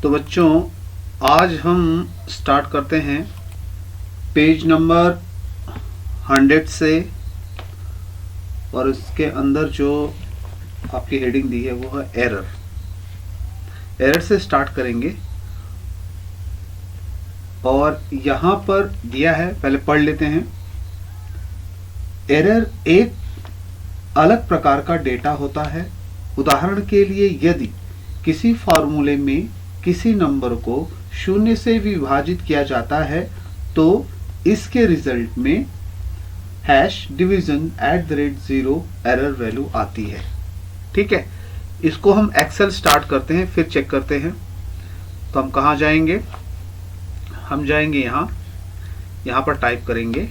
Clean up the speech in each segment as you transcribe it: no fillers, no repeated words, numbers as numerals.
तो बच्चों आज हम स्टार्ट करते हैं पेज नंबर 100 से, और इसके अंदर जो आपकी हेडिंग दी है वो है एरर। एरर से स्टार्ट करेंगे और यहाँ पर दिया है, पहले पढ़ लेते हैं। एरर एक अलग प्रकार का डेटा होता है। उदाहरण के लिए यदि किसी फॉर्मूले में किसी नंबर को 0 से विभाजित किया जाता है तो इसके रिजल्ट में #division@0 एरर वैल्यू आती है। ठीक है, इसको हम एक्सेल स्टार्ट करते हैं, फिर चेक करते हैं। तो हम कहाँ जाएंगे? हम जाएंगे यहाँ पर टाइप करेंगे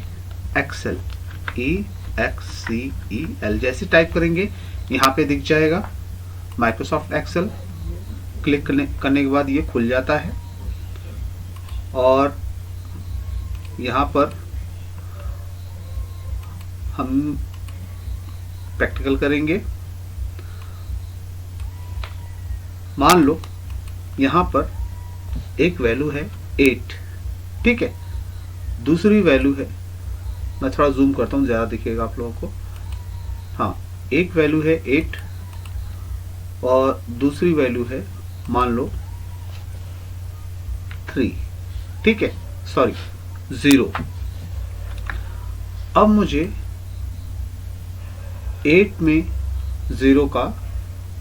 एक्सेल, EXCEL। जैसे टाइप करेंगे यहाँ पे दिख जाएगा माइक्रोसॉफ्ट एक्सेल। क्लिक करने के बाद ये खुल जाता है और यहाँ पर हम प्रैक्टिकल करेंगे। मान लो यहाँ पर एक वैल्यू है 8, ठीक है। दूसरी वैल्यू है, मैं थोड़ा जूम करता हूँ, ज़्यादा दिखेगा आप लोगों को। हाँ, एक वैल्यू है 8 और दूसरी वैल्यू है मान लो 3, ठीक है, सॉरी 0। अब मुझे 8 में 0 का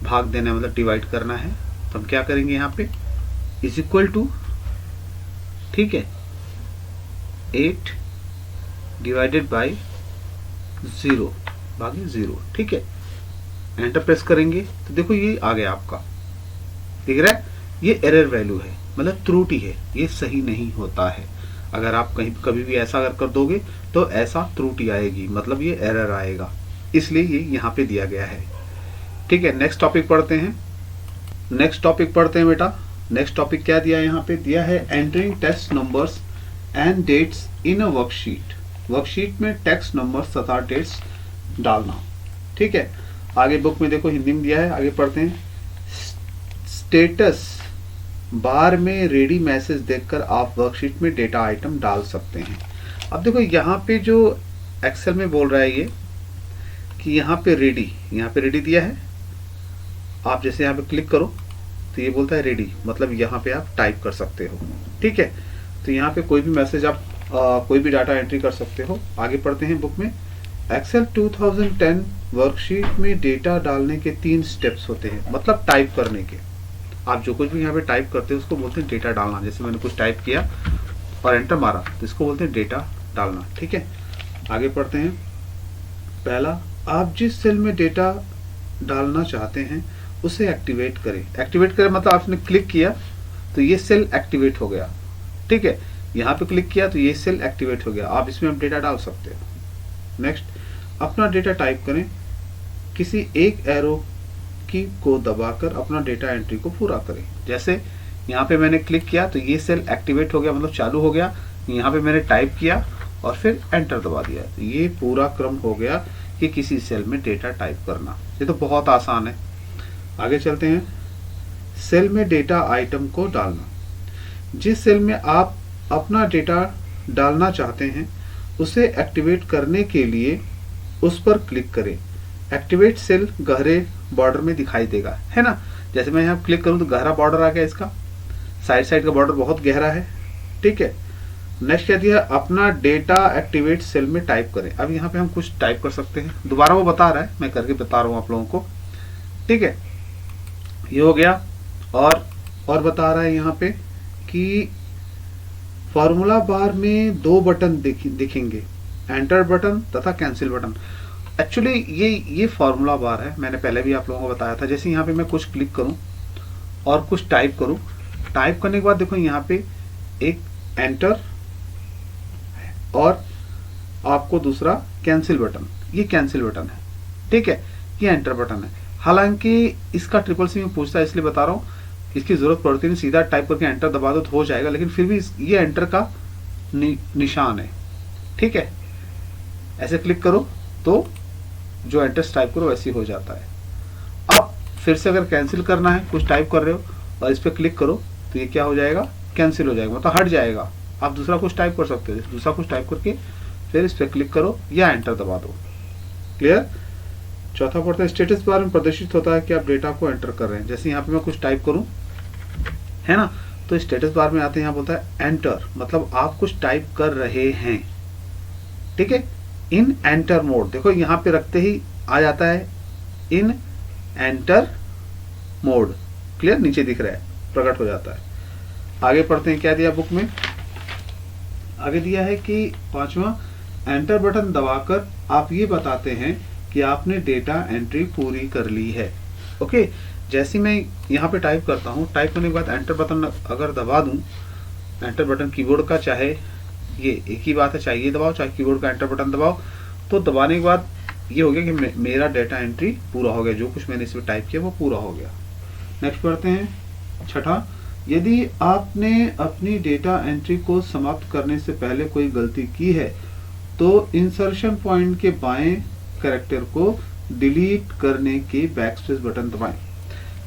भाग देना है, मतलब डिवाइड करना है। तो हम क्या करेंगे यहाँ पे इज इक्वल टू, ठीक है, 8 डिवाइडेड बाई 0 भागे 0, ठीक है। एंटर प्रेस करेंगे तो देखो ये आ गया आपका, दिख रहा है। ये एरर वैल्यू है, मतलब त्रुटि है, ये सही नहीं होता है। अगर आप कहीं कभी भी ऐसा अगर कर दोगे तो ऐसा त्रुटि आएगी, मतलब ये एरर आएगा, इसलिए ये यहाँ पे दिया गया है। ठीक है, नेक्स्ट टॉपिक पढ़ते हैं। बेटा। नेक्स्ट टॉपिक क्या दिया है? यहाँ पे दिया है entering text numbers and dates in a worksheet. Worksheet में टेक्स्ट नंबर्स तथा डेट्स डालना, ठीक है। आगे बुक में देखो हिंदी में दिया है, आगे पढ़ते हैं। स्टेटस बार में रेडी मैसेज देखकर आप वर्कशीट में डेटा आइटम डाल सकते हैं। अब देखो यहाँ पे जो एक्सेल में बोल रहा है ये कि यहाँ पे रेडी दिया है। आप जैसे यहाँ पे क्लिक करो तो ये बोलता है रेडी, मतलब यहाँ पे आप टाइप कर सकते हो, ठीक है। तो यहाँ पे कोई भी मैसेज आप कोई भी डाटा एंट्री कर सकते हो। आगे पढ़ते हैं बुक में। एक्सेल 2010 वर्कशीट में डेटा डालने के 3 स्टेप्स होते हैं, मतलब टाइप करने के। आप जो कुछ भी यहाँ पे टाइप करते हो उसको बोलते हैं डेटा डालना। जैसे मैंने कुछ टाइप किया और एंटर मारा तो इसको बोलते हैं डेटा डालना, ठीक है। आगे पढ़ते हैं। पहला, आप जिस सेल में डेटा डालना चाहते हैं उसे एक्टिवेट करें। एक्टिवेट करें मतलब आपने क्लिक किया तो ये सेल एक्टिवेट हो गया, ठीक है। यहाँ पे क्लिक किया तो ये सेल एक्टिवेट हो गया, आप इसमें आप डेटा डाल सकते हो। नेक्स्ट, अपना डेटा टाइप करें। किसी एक एरो की को दबाकर अपना डेटा एंट्री को पूरा करें। जैसे यहाँ पे मैंने क्लिक किया तो ये सेल एक्टिवेट हो गया, मतलब चालू हो गया। यहाँ पे मैंने टाइप किया और फिर एंटर दबा दिया तो ये पूरा क्रम हो गया कि किसी सेल में डेटा टाइप करना। ये तो बहुत आसान है। आगे चलते हैं। सेल में डेटा आइटम को डालना। जिस सेल में आप अपना डेटा डालना चाहते हैं उसे एक्टिवेट करने के लिए उस पर क्लिक करें। एक्टिवेट सेल गहरे बॉर्डर में दिखाई देगा, है ना। जैसे मैं यहाँ क्लिक करूँ तो गहरा बॉर्डर आ गया, इसका साइड का बॉर्डर बहुत गहरा है, ठीक है। नेक्स्ट क्या दिया? अपना डेटा एक्टिवेट सेल में टाइप करें। अब यहाँ पे हम कुछ टाइप कर सकते हैं, दोबारा वो बता रहा है, मैं करके बता रहा हूँ आप लोगों को, ठीक है। ये हो गया। और बता रहा है यहाँ पे कि फॉर्मूला बार में 2 बटन दिखेंगे, एंटर बटन तथा कैंसिल बटन। एक्चुअली ये फॉर्मूला बार है, मैंने पहले भी आप लोगों को बताया था। जैसे यहाँ पे मैं कुछ क्लिक करूं और कुछ टाइप करूं, टाइप करने के बाद देखो यहाँ पे एक एंटर और आपको दूसरा कैंसिल बटन, ये कैंसिल बटन है, ठीक है, ये एंटर बटन है। हालांकि इसका ट्रिपल सी में पूछता है इसलिए बता रहा हूँ, इसकी जरूरत पड़ती नहीं, सीधा टाइप करके एंटर दबा दो तो हो जाएगा, लेकिन फिर भी ये एंटर का निशान है, ठीक है। ऐसे क्लिक करो तो जो एंटर टाइप करो वैसे ही हो जाता है। अब फिर से अगर कैंसिल करना है, कुछ टाइप कर रहे हो और इस पर क्लिक करो तो ये क्या हो जाएगा, कैंसिल हो जाएगा, मतलब हट जाएगा। आप दूसरा कुछ टाइप कर सकते हो, दूसरा कुछ टाइप करके फिर इस पर क्लिक करो या एंटर दबा दो। क्लियर। चौथा पढ़ते हैं, स्टेटस बार में प्रदर्शित होता है कि आप डेटा को एंटर कर रहे हैं। जैसे यहाँ पे मैं कुछ टाइप करूं, है ना, तो स्टेटस बार में आते हैं, यहाँ बोलता है एंटर, मतलब आप कुछ टाइप कर रहे हैं। ठीक है, इन एंटर मोड, देखो यहाँ पे रखते ही आ जाता है इन एंटर मोड। क्लियर, नीचे दिख रहा है, प्रकट हो जाता है। आगे पढ़ते हैं, क्या दिया बुक में, आगे दिया है कि 5वां, एंटर बटन दबाकर आप ये बताते हैं कि आपने डेटा एंट्री पूरी कर ली है। ओके, जैसे मैं यहाँ पे टाइप करता हूँ, टाइप करने के बाद एंटर बटन अगर दबा दूँ, एंटर बटन कीबोर्ड का, चाहे ये एक ही बात है, चाहे ये दबाओ चाहे कीबोर्ड का एंटर बटन दबाओ, तो दबाने के बाद ये हो गया कि मेरा डेटा एंट्री पूरा हो गया, जो कुछ मैंने इसमें टाइप किया वो पूरा हो गया। नेक्स्ट पढ़ते हैं, छठा, यदि आपने अपनी डेटा एंट्री को समाप्त करने से पहले कोई गलती की है तो इंसर्शन पॉइंट के बाएं कैरेक्टर को डिलीट करने के बैकस्पेस बटन दबाएं।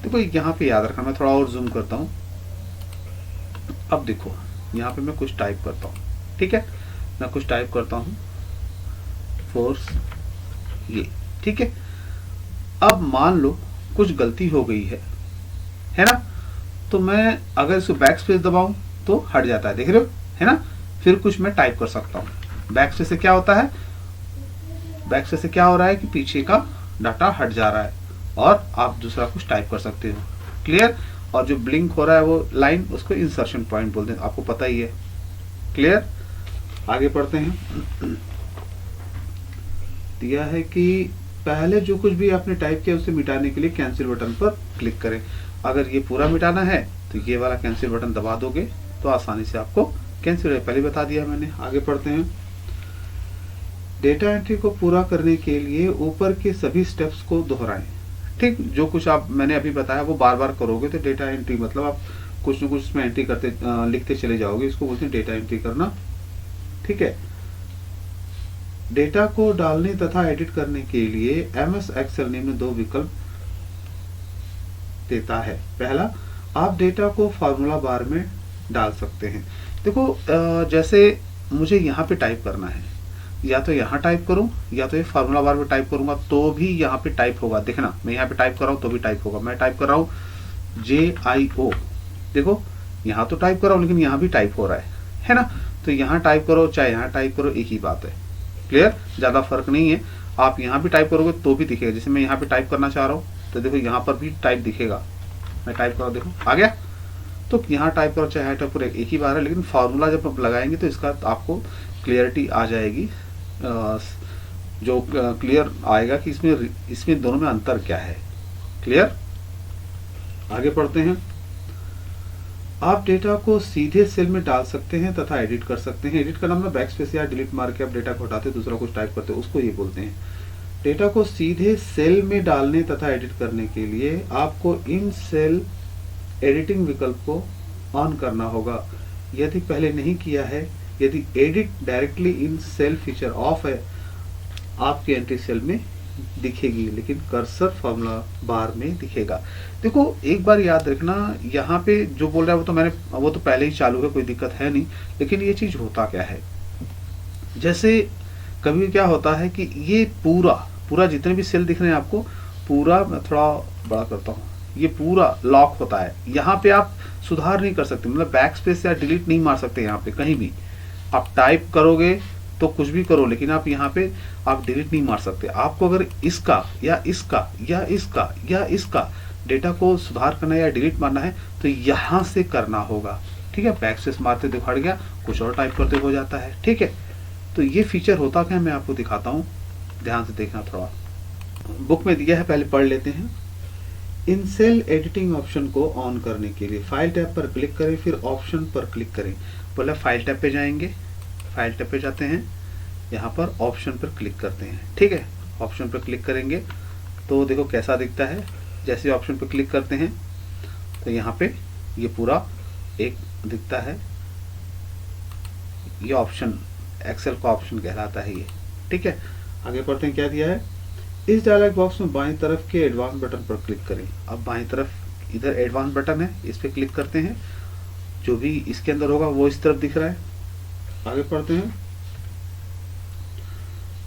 देखो यहाँ पे याद रखना, मैं थोड़ा और जूम करता हूँ। अब देखो यहाँ पे मैं कुछ टाइप करता हूँ, ठीक है, मैं कुछ टाइप करता हूँ, फोर्स ये, ठीक है। अब मान लो कुछ गलती हो गई है ना, तो मैं अगर इसको बैक स्पेस दबाऊं तो हट जाता है, देख रहे हो, है ना। फिर कुछ मैं टाइप कर सकता हूं। बैक स्पेस से क्या होता है, बैक स्पेस से क्या हो रहा है कि पीछे का डाटा हट जा रहा है और आप दूसरा कुछ टाइप कर सकते हो। क्लियर। और जो ब्लिंक हो रहा है वो लाइन, उसको इंसर्शन पॉइंट बोलते हैं, आपको पता ही है। क्लियर। आगे पढ़ते हैं, दिया है कि पहले जो कुछ भी आपने टाइप किया उसे मिटाने के लिए कैंसिल बटन पर क्लिक करें। अगर ये पूरा मिटाना है तो ये वाला कैंसिल बटन दबा दोगे तो आसानी से आपको कैंसिल, पहले बता दिया मैंने। आगे पढ़ते हैं, डेटा एंट्री को पूरा करने के लिए ऊपर के सभी स्टेप्स को दोहराएं। ठीक, जो कुछ आप मैंने अभी बताया वो बार बार करोगे तो डेटा एंट्री, मतलब आप कुछ न कुछ इसमें एंट्री करते लिखते चले जाओगे, इसको बोलते हैं डेटा एंट्री करना। ठीक है। डेटा को डालने तथा एडिट करने के लिए MS एक्सेल निम्न दो विकल्प देता है। पहला, आप डेटा को फार्मूला बार में डाल सकते हैं। देखो जैसे मुझे यहाँ पे टाइप करना है, या तो यहाँ टाइप करूं या तो ये फार्मूला बार में टाइप करूंगा तो भी यहाँ पे टाइप होगा। देखना, मैं यहाँ पे टाइप कर रहा हूँ तो भी टाइप होगा। मैं टाइप कर रहा हूँ JIO, देखो यहाँ तो टाइप कर रहा हूँ लेकिन यहाँ भी टाइप हो रहा है ना। तो यहाँ टाइप करो चाहे यहाँ टाइप करो, एक ही बात है। क्लियर, ज्यादा फर्क नहीं है। आप यहाँ भी टाइप करोगे तो भी दिखेगा। जैसे मैं यहाँ पे टाइप करना चाह रहा हूँ तो देखो यहाँ पर भी टाइप दिखेगा। मैं टाइप करो, देखो आ गया। तो यहाँ टाइप करो चाहे टाइप करो, एक ही बात है। लेकिन फार्मूला जब आप लगाएंगे तो इसका आपको क्लियरिटी आ जाएगी, जो क्लियर आएगा कि इसमें दोनों में अंतर क्या है। क्लियर। आगे पढ़ते हैं, आप डेटा को सीधे सेल में डाल सकते हैं तथा एडिट कर सकते हैं। एडिट का नाम है बैकस्पेस या डिलीट मार के आप डेटा को हटाते दूसरा कुछ टाइप करते, उसको ये बोलते हैं। डेटा को सीधे सेल में डालने तथा एडिट करने के लिए आपको इन सेल एडिटिंग विकल्प को ऑन करना होगा। यदि पहले नहीं किया है, यदि edit directly in cell feature off है, आपकी एंट्री सेल में दिखेगी लेकिन कर्सर फार्मूला बार में दिखेगा। देखो एक बार याद रखना, यहाँ पे जो बोल रहा है वो तो पहले ही चालू है, कोई दिक्कत है नहीं। लेकिन ये चीज होता क्या है, जैसे कभी क्या होता है कि ये पूरा जितने भी सेल दिख रहे हैं आपको, पूरा मैं थोड़ा बड़ा करता हूँ, ये पूरा लॉक होता है। यहाँ पे आप सुधार नहीं कर सकते, मतलब बैक स्पेस या डिलीट नहीं मार सकते। यहाँ पे कहीं भी आप टाइप करोगे तो कुछ भी करो, लेकिन आप यहाँ पे आप डिलीट नहीं मार सकते। आपको अगर इसका या इसका या इसका या इसका डेटा को सुधार करना है या डिलीट मारना है तो यहाँ से करना होगा। ठीक है, बैक स्पेस मारते दिखा गया, कुछ और टाइप करते हो जाता है। ठीक है, तो ये फीचर होता क्या है मैं आपको दिखाता हूँ, ध्यान से देखना। थोड़ा बुक में दिया है, पहले पढ़ लेते हैं। इन सेल एडिटिंग ऑप्शन को ऑन करने के लिए फाइल टैब पर क्लिक करें, फिर ऑप्शन पर क्लिक करें। पहले फाइल टैब पे जाएंगे, फाइल टैब पे जाते हैं, यहाँ पर ऑप्शन पर क्लिक करते हैं। ठीक है, ऑप्शन पर क्लिक करेंगे तो देखो कैसा दिखता है। जैसे ऑप्शन पर क्लिक करते हैं तो यहाँ पे ये पूरा एक दिखता है, ये ऑप्शन एक्सेल का ऑप्शन कहलाता है ये। ठीक है, आगे पढ़ते हैं, क्या दिया है। इस डायलॉग बॉक्स में बाएं तरफ के एडवांस बटन पर क्लिक करें। अब बाएं तरफ इधर एडवांस बटन है, इस पर क्लिक करते हैं। जो भी इसके अंदर होगा वो इस तरफ दिख रहा है। आगे पढ़ते हैं।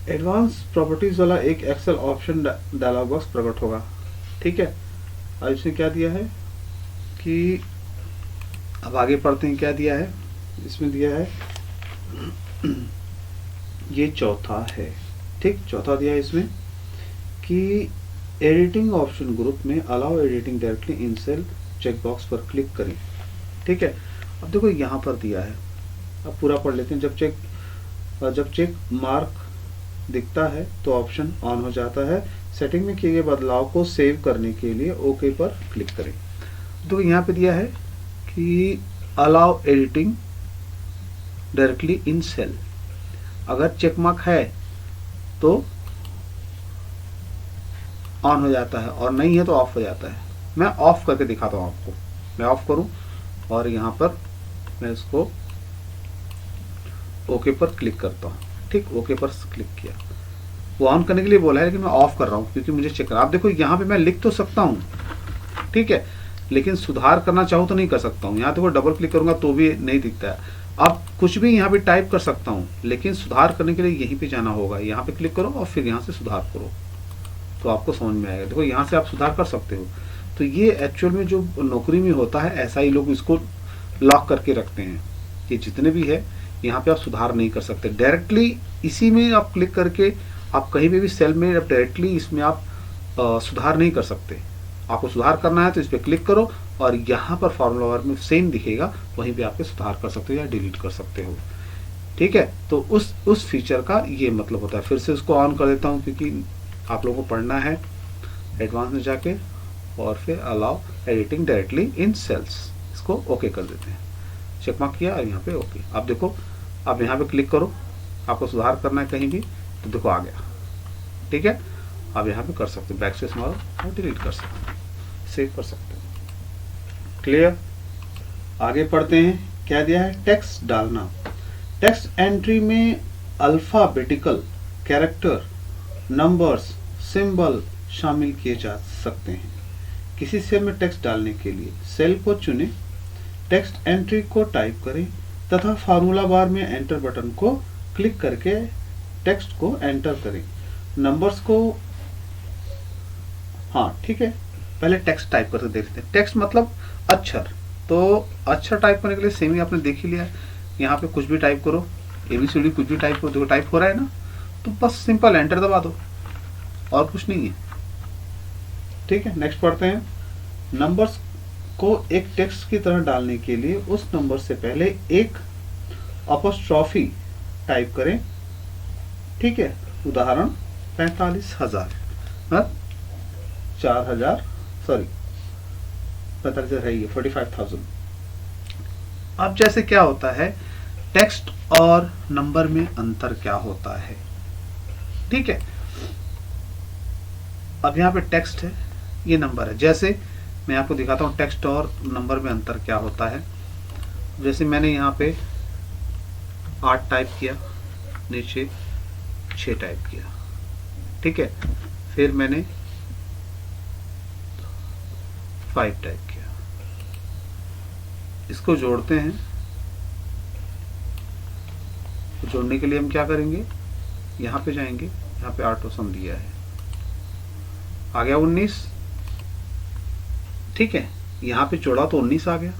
एडवांस प्रॉपर्टीज वाला एक एक्सेल ऑप्शन डायलॉग बॉक्स प्रकट होगा। ठीक है, अब इसमें क्या दिया है कि अब आगे पढ़ते हैं क्या दिया है। इसमें दिया है ये चौथा है। ठीक, चौथा दिया है इसमें कि एडिटिंग ऑप्शन ग्रुप में allow editing directly in cell check box पर क्लिक करें। ठीक है, अब देखो यहाँ पर दिया है, अब पूरा पढ़ लेते हैं। जब चेक मार्क दिखता है तो ऑप्शन ऑन हो जाता है। सेटिंग में किए गए बदलाव को सेव करने के लिए ओके पर क्लिक करें। तो यहाँ पे दिया है कि allow editing directly in cell. अगर चेक मार्क है तो ऑन हो जाता है और नहीं है तो ऑफ हो जाता है। मैं ऑफ करके दिखाता हूँ आपको। मैं ऑफ करूँ और यहाँ पर मैं इसको ओके पर क्लिक करता हूँ। ठीक, ओके पर क्लिक किया। वो ऑन करने के लिए बोला है लेकिन मैं ऑफ कर रहा हूँ क्योंकि मुझे चेक करना। आप देखो यहाँ पे मैं लिख तो सकता हूँ, ठीक है, लेकिन सुधार करना चाहूँ तो नहीं कर सकता हूँ। यहाँ तो डबल क्लिक करूंगा तो भी नहीं दिखता है। अब कुछ भी यहाँ पे टाइप कर सकता हूँ लेकिन सुधार करने के लिए यहीं पे जाना होगा। यहाँ पे क्लिक करो और फिर यहाँ से सुधार करो तो आपको समझ में आएगा। देखो यहाँ से आप सुधार कर सकते हो। तो ये एक्चुअल में जो नौकरी में होता है ऐसा ही लोग इसको लॉक करके रखते हैं। ये जितने भी है यहाँ पे आप सुधार नहीं कर सकते। डायरेक्टली इसी में आप क्लिक करके आप कहीं भी सेल में डायरेक्टली इसमें आप सुधार नहीं कर सकते। आपको सुधार करना है तो इस पर क्लिक करो और यहाँ पर फॉर्मूला बार में सेम दिखेगा, वहीं पे आप सुधार कर सकते हो या डिलीट कर सकते हो। ठीक है, तो उस फीचर का ये मतलब होता है। फिर से उसको ऑन कर देता हूँ क्योंकि आप लोगों को पढ़ना है एडवांस में जाके, और फिर allow editing directly in cells, इसको ओके कर देते हैं। चेक मार्क किया और यहाँ पे ओके। अब देखो, अब यहाँ पे क्लिक करो, आपको सुधार करना है कहीं भी तो देखो आ गया। ठीक है, आप यहाँ पे कर सकते हो, बैक स्पेस मारो और डिलीट कर सकते हो, सेव कर सकते हो। क्लियर, आगे पढ़ते हैं। क्या दिया है, टेक्स्ट डालना। टेक्स्ट एंट्री में अल्फाबेटिकल कैरेक्टर, नंबर्स, सिंबल शामिल किए जा सकते हैं। किसी सेल में टेक्स्ट डालने के लिए सेल को चुनें, टेक्स्ट एंट्री को टाइप करें तथा फार्मूला बार में एंटर बटन को क्लिक करके टेक्स्ट को एंटर करें। नंबर्स को, हाँ ठीक है, पहले टेक्स्ट टाइप करके देख लेते हैं। टेक्स्ट मतलब अक्षर, तो अक्षर टाइप करने के लिए सेम ही आपने देख ही लिया। यहाँ पे कुछ भी टाइप करो, ABCD कुछ भी टाइप करो, देखो टाइप हो रहा है ना, तो बस सिंपल एंटर दबा दो और कुछ नहीं है। ठीक है, नेक्स्ट पढ़ते हैं। नंबर्स को एक टेक्स्ट की तरह डालने के लिए उस नंबर से पहले एक अपॉस्ट्रोफी टाइप करें। ठीक है, उदाहरण 45,000, 4,000, सॉरी 45,000 है ये, 45,000। अब जैसे क्या होता है, टेक्स्ट और नंबर में अंतर क्या होता है। ठीक है, अब यहाँ पे टेक्स्ट है, ये नंबर है। जैसे मैं आपको दिखाता हूँ टेक्स्ट और नंबर में अंतर क्या होता है। जैसे मैंने यहाँ पे 8 टाइप किया, नीचे 6 टाइप किया। ठीक है, फिर मैंने 5 टाइप किया। इसको जोड़ते हैं। तो जोड़ने के लिए हम क्या करेंगे, यहाँ पे जाएंगे, यहाँ पे ऑटो सम दिया है, आ गया 19। ठीक है, यहाँ पे जोड़ा तो 19 आ गया।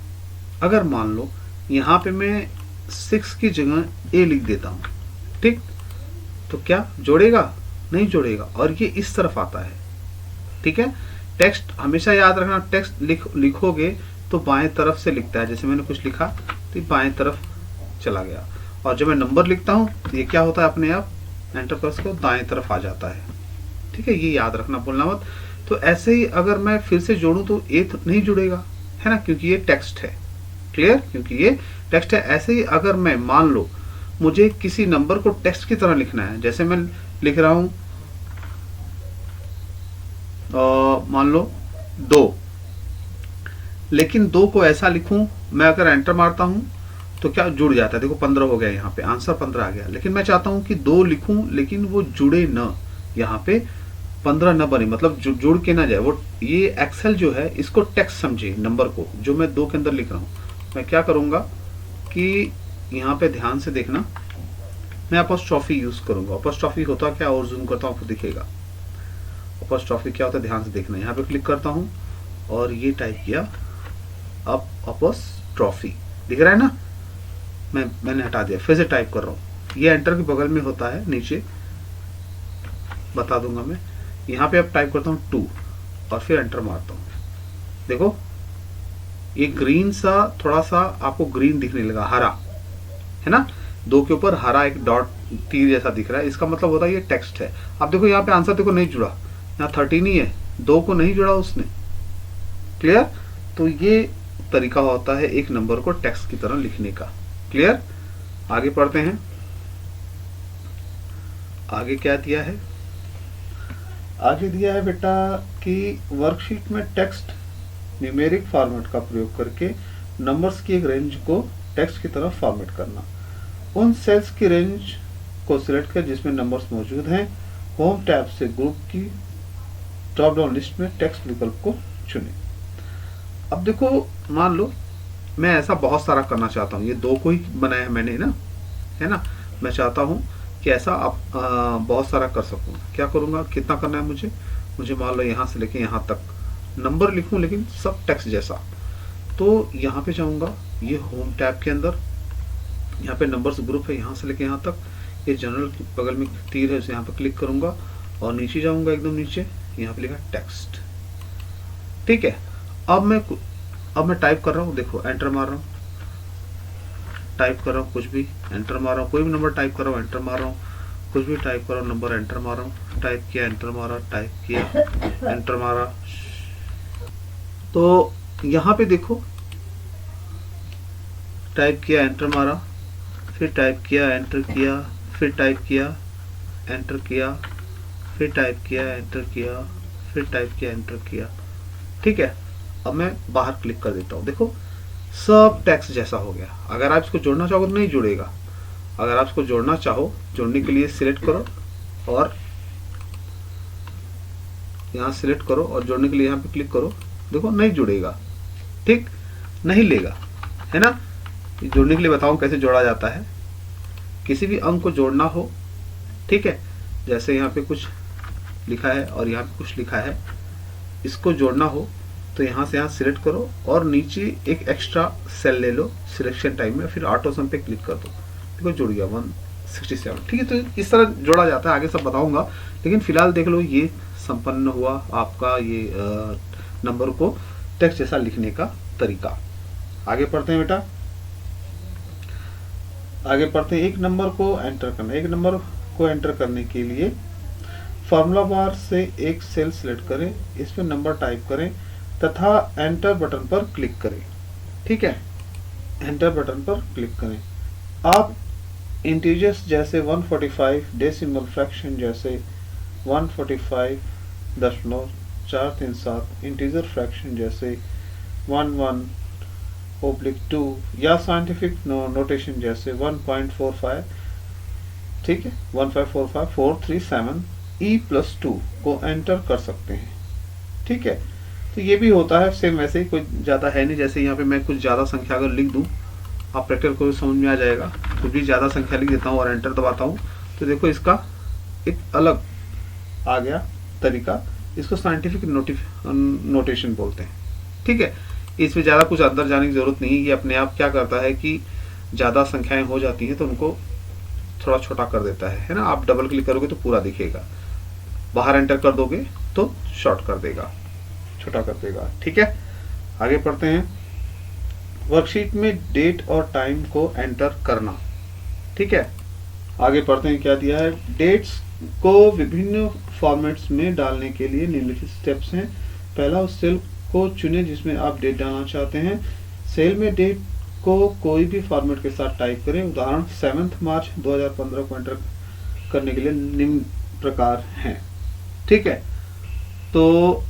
अगर मान लो यहाँ पे मैं 6 की जगह A लिख देता हूँ, ठीक, तो क्या जोड़ेगा, नहीं जोड़ेगा, और ये इस तरफ आता है। ठीक है, टेक्स्ट हमेशा याद रखना, टेक्स्ट लिखोगे तो बाएं तरफ से लिखता है। जैसे मैंने कुछ लिखा तो बाएं तरफ चला गया, और जब मैं नंबर लिखता हूँ तो ये क्या होता है, अपने आप एंटर प्रेस को दाएं तरफ आ जाता है। ठीक है, ये याद रखना, भूलना मत। तो ऐसे ही अगर मैं फिर से जोड़ूं तो ए नहीं जुड़ेगा, है ना, क्योंकि ये टेक्स्ट है। क्लियर, क्योंकि ये टेक्स्ट है। ऐसे ही अगर मैं मान लो मुझे किसी नंबर को टेक्स्ट की तरह लिखना है, जैसे मैं लिख रहा हूं मान लो 2, लेकिन 2 को ऐसा लिखूं, मैं अगर एंटर मारता हूं तो क्या जुड़ जाता है, देखो 15 हो गया, यहाँ पे आंसर 15 आ गया। लेकिन मैं चाहता हूं कि 2 लिखूं लेकिन वो जुड़े न, यहाँ पे 15 न बने, मतलब जुड़ के ना जाए वो। ये एक्सेल जो है इसको टेक्स्ट समझे, नंबर को जो मैं 2 के अंदर लिख रहा हूँ मैं क्या करूंगा कि यहाँ पे ध्यान से देखना, मैं अपॉस्ट्रोफी यूज करूंगा। अपॉस्ट्रोफी होता क्या, और जूम करता हूँ आपको दिखेगा। अपॉस्ट्रोफी क्या होता है, ध्यान से देखना। यहाँ पे क्लिक करता हूँ और ये टाइप किया, अब अपॉस्ट्रोफी दिख रहा है ना, मैंने हटा दिया, फिर से टाइप कर रहा हूँ। ये एंटर के बगल में होता है, नीचे बता दूंगा मैं। यहाँ पे अब टाइप करता हूँ 2 और फिर एंटर मारता हूँ। देखो ये ग्रीन सा, थोड़ा सा आपको ग्रीन दिखने लगा, हरा है ना, 2 के ऊपर हरा एक डॉट तीर जैसा दिख रहा है, इसका मतलब होता है ये टेक्स्ट है। अब देखो यहाँ पे आंसर देखो नहीं जुड़ा, यहाँ 13 ही है, 2 को नहीं जुड़ा उसने। क्लियर? तो ये तरीका होता है एक नंबर को टेक्स्ट की तरह लिखने का। क्लियर? आगे पढ़ते हैं, आगे क्या दिया है। आगे दिया है बेटा कि वर्कशीट में टेक्स्ट न्यूमेरिक फॉर्मेट का प्रयोग करके नंबर्स की एक रेंज को टेक्स्ट की तरह फॉर्मेट करना। उन सेल्स की रेंज को सिलेक्ट कर जिसमें नंबर्स मौजूद हैं, होम टैब से ग्रुप की ड्रॉप डाउन लिस्ट में टेक्स्ट विकल्प को चुनें। अब देखो मान लो मैं ऐसा बहुत सारा करना चाहता हूँ, ये 2 को ही बनाया है मैंने ना, है ना, मैं चाहता हूँ कि ऐसा आप बहुत सारा कर सकूँ। क्या करूँगा, कितना करना है मुझे मान लो यहाँ से लेके यहाँ तक नंबर लिखूँ, लेकिन सब टेक्स्ट जैसा। तो यहाँ पे जाऊँगा, ये होम टैब के अंदर, यहाँ पे नंबर्स ग्रुप है, यहाँ से लेके यहाँ तक, ये जनरल के बगल में तीर है, यहाँ पे क्लिक करूँगा और नीचे जाऊँगा एकदम नीचे, यहाँ पे लिखा टेक्स्ट। ठीक है, अब मैं टाइप कर रहा हूँ, देखो एंटर मार रहा हूँ, टाइप कर रहा हूँ कुछ भी, एंटर मार रहा हूँ, कोई भी नंबर टाइप कर रहा हूँ, एंटर मार रहा हूँ, कुछ भी टाइप कर रहा हूँ, नंबर एंटर मार रहा हूँ, टाइप किया एंटर मारा, टाइप किया एंटर मारा। तो यहाँ पे देखो टाइप किया एंटर मारा, फिर टाइप किया एंटर किया, फिर टाइप किया एंटर किया, फिर टाइप किया एंटर किया, फिर टाइप किया एंटर किया। ठीक है, अब मैं बाहर क्लिक कर देता हूँ, देखो सब टेक्स्ट जैसा हो गया। अगर आप इसको जोड़ना चाहो तो नहीं जुड़ेगा, अगर आप इसको जोड़ना चाहो, जोड़ने के लिए सिलेक्ट करो और यहाँ सिलेक्ट करो और जोड़ने के लिए यहाँ पे क्लिक करो, देखो नहीं जुड़ेगा, ठीक नहीं लेगा, है ना। जोड़ने के लिए बताऊं कैसे जोड़ा जाता है। किसी भी अंक को जोड़ना हो, ठीक है, जैसे यहाँ पे कुछ लिखा है और यहाँ पे कुछ लिखा है, इसको जोड़ना हो तो यहाँ से यहाँ सिलेक्ट करो और नीचे एक एक्स्ट्रा सेल ले लो सिलेक्शन टाइम में, फिर ऑटो सम पे क्लिक कर दो, देखो जुड़ गया 167। ठीक है, तो इस तरह जोड़ा जाता है, आगे सब बताऊंगा, लेकिन फिलहाल देख लो ये संपन्न हुआ आपका ये नंबर को टेक्स्ट जैसा लिखने का तरीका। आगे पढ़ते हैं बेटा, आगे पढ़ते हैं। एक नंबर को एंटर करना, एक नंबर को एंटर करने के लिए फॉर्मूला बार से एक सेल सिलेक्ट करें, इसमें नंबर टाइप करें तथा एंटर बटन पर क्लिक करें। ठीक है, एंटर बटन पर क्लिक करें। आप इंटीजर्स जैसे 145, डेसिमल फ्रैक्शन जैसे 145.437, इंटीजर फ्रैक्शन जैसे 11/2 या साइंटिफिक नोटेशन जैसे 1.45, ठीक है, 1545437E+2 को एंटर कर सकते हैं। ठीक है, तो ये भी होता है सेम वैसे ही, कोई ज़्यादा है नहीं। जैसे यहाँ पे मैं कुछ ज़्यादा संख्या अगर लिख दूँ, आप प्रैक्टिकल को भी समझ में आ जाएगा। कुछ भी ज़्यादा संख्या लिख देता हूँ और एंटर दबाता हूँ तो देखो इसका एक अलग आ गया तरीका, इसको साइंटिफिक नोटेशन बोलते हैं। ठीक है, इसमें ज़्यादा कुछ अंदर जाने की ज़रूरत नहीं है, ये अपने आप क्या करता है कि ज़्यादा संख्याएं हो जाती हैं तो उनको थोड़ा छोटा कर देता है ना। आप डबल क्लिक करोगे तो पूरा दिखेगा, बाहर एंटर कर दोगे तो शॉर्ट कर देगा, छोटा कर देगा। ठीक है, आगे पढ़ते हैं। वर्कशीट में डेट और टाइम को एंटर करना। ठीक है, आगे पढ़ते हैं क्या दिया है। डेट्स को विभिन्न फॉर्मेट्स में डालने के लिए निम्नलिखित स्टेप्स हैं। पहला, उस सेल को चुनें जिसमें आप डेट डालना चाहते हैं। सेल में डेट को कोई भी फॉर्मेट के साथ टाइप करें। उदाहरण 7 मार्च 2015 को एंटर करने के लिए निम्न प्रकार हैं। ठीक है, तो